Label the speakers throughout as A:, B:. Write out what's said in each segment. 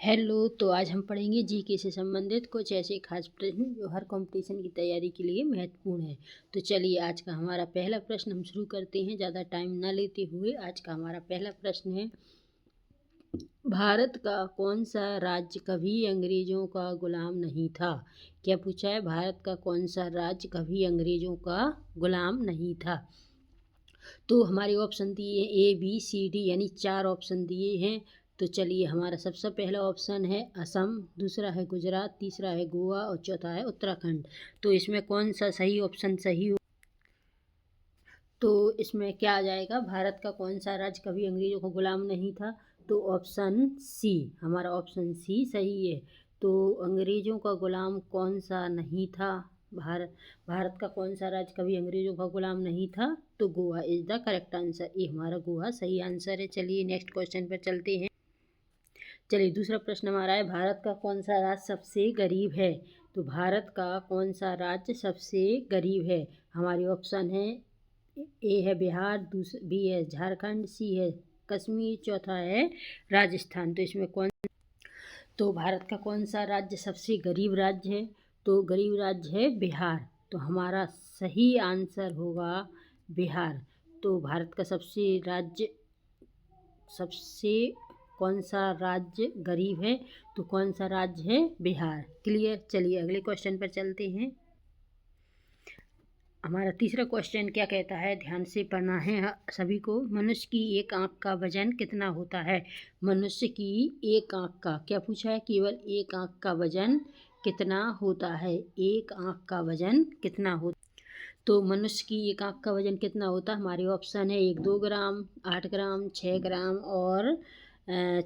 A: Hello. तो आज हम पढ़ेंगे जीके से संबंधित कुछ ऐसे खास प्रश्न जो हर कंपटीशन की तैयारी के लिए महत्वपूर्ण है। तो चलिए आज का हमारा पहला प्रश्न हम शुरू करते हैं, ज़्यादा टाइम ना लेते हुए। आज का हमारा पहला प्रश्न है, भारत का कौन सा राज्य कभी अंग्रेजों का गुलाम नहीं था? क्या पूछा है? भारत का कौन सा राज्य कभी अंग्रेजों का गुलाम नहीं था? तो हमारे ऑप्शन दिए हैं ए बी सी डी, यानी 4 ऑप्शन दिए हैं। तो चलिए हमारा सबसे पहला ऑप्शन है असम, दूसरा है गुजरात, तीसरा है गोवा और चौथा है उत्तराखंड। तो इसमें कौन सा सही ऑप्शन सही हो? तो इसमें क्या आ जाएगा? भारत का कौन सा राज्य कभी अंग्रेजों को गुलाम नहीं था? तो ऑप्शन सी, हमारा ऑप्शन सी सही है। तो अंग्रेजों का गुलाम कौन सा नहीं था? भारत का कौन सा राज्य कभी अंग्रेजों का गुलाम नहीं था? तो Goa is the correct answer. ये हमारा गोवा सही आंसर है। चलिए नेक्स्ट क्वेश्चन पर चलते हैं। चलिए दूसरा प्रश्न हमारा है, भारत का कौन सा राज्य सबसे गरीब है? तो भारत का कौन सा राज्य सबसे गरीब है? हमारे ऑप्शन है, ए है बिहार, बी है झारखंड, सी है कश्मीर, चौथा है राजस्थान। तो इसमें तो भारत का कौन सा राज्य सबसे गरीब राज्य है? तो गरीब राज्य है बिहार। तो हमारा सही आंसर होगा बिहार। तो भारत का सबसे कौन सा राज्य गरीब है? तो कौन सा राज्य है? बिहार। क्लियर। चलिए अगले क्वेश्चन पर चलते हैं। हमारा तीसरा क्वेश्चन क्या कहता है, ध्यान से पढ़ना है सभी को। मनुष्य की एक आंख का वजन कितना होता है? मनुष्य की एक आंख का, क्या पूछा है? केवल एक आंख का वजन कितना होता है? एक आंख का वजन कितना होता? तो मनुष्य की एक आंख का वजन कितना होता है? हमारे ऑप्शन है 1-2 ग्राम, 8 ग्राम, 6 ग्राम और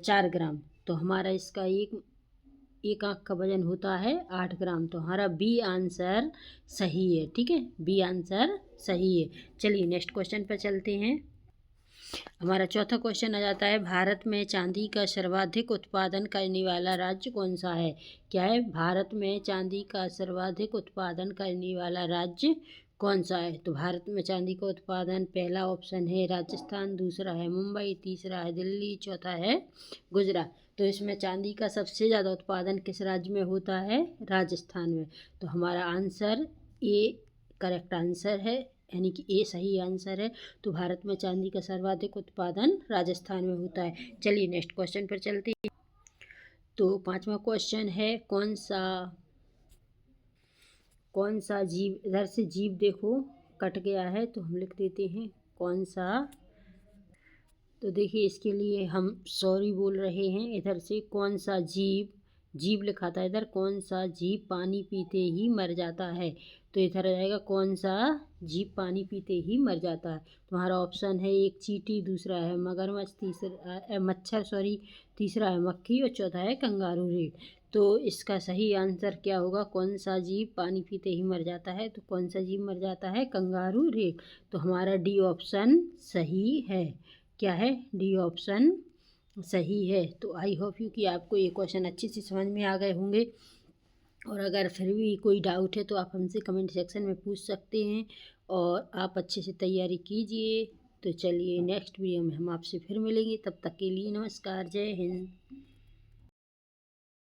A: 4 ग्राम। तो हमारा इसका एक आंख का वजन होता है 8 ग्राम। तो हमारा बी आंसर सही है। ठीक है, बी आंसर सही है। चलिए नेक्स्ट क्वेश्चन पर चलते हैं। हमारा चौथा क्वेश्चन आ जाता है, भारत में चांदी का सर्वाधिक उत्पादन करने वाला राज्य कौन सा है? क्या है? भारत में चांदी का सर्वाधिक उत्पादन करने वाला राज्य कौन सा है? तो भारत में चांदी का उत्पादन, पहला ऑप्शन है राजस्थान, दूसरा है मुंबई, तीसरा है दिल्ली, चौथा है गुजरात। तो इसमें चांदी का सबसे ज़्यादा उत्पादन किस राज्य में होता है? राजस्थान में। तो हमारा आंसर ए करेक्ट आंसर है, यानी कि ए सही आंसर है। तो भारत में चांदी का सर्वाधिक उत्पादन राजस्थान में होता है। चलिए नेक्स्ट क्वेश्चन पर चलते हैं। तो पांचवा क्वेश्चन है, कौन सा जीव, इधर से जीव देखो कट गया है तो हम लिख देते हैं कौन सा। तो देखिए इसके लिए हम सॉरी बोल रहे हैं। इधर से कौन सा जीव लिखा था इधर, कौन सा जीव पानी पीते ही मर जाता है? तो इधर आ जाएगा कौन सा जीव पानी पीते ही मर जाता है। तुम्हारा ऑप्शन है, एक चींटी, दूसरा है मगरमच्छ, तीसरा मच्छर सॉरी, तीसरा है मक्खी और चौथा है कंगारू रे। तो इसका सही आंसर क्या होगा? कौन सा जीव पानी पीते ही मर जाता है? तो कौन सा जीव मर जाता है? कंगारू रे। तो हमारा डी ऑप्शन सही है। क्या है? डी ऑप्शन सही है। तो आई होप यू कि आपको ये क्वेश्चन अच्छे से समझ में आ गए होंगे, और अगर फिर भी कोई डाउट है तो आप हमसे कमेंट सेक्शन में पूछ सकते हैं, और आप अच्छे से तैयारी कीजिए। तो चलिए नेक्स्ट वीडियो में हम आपसे फिर मिलेंगे, तब तक के लिए नमस्कार, जय हिंद।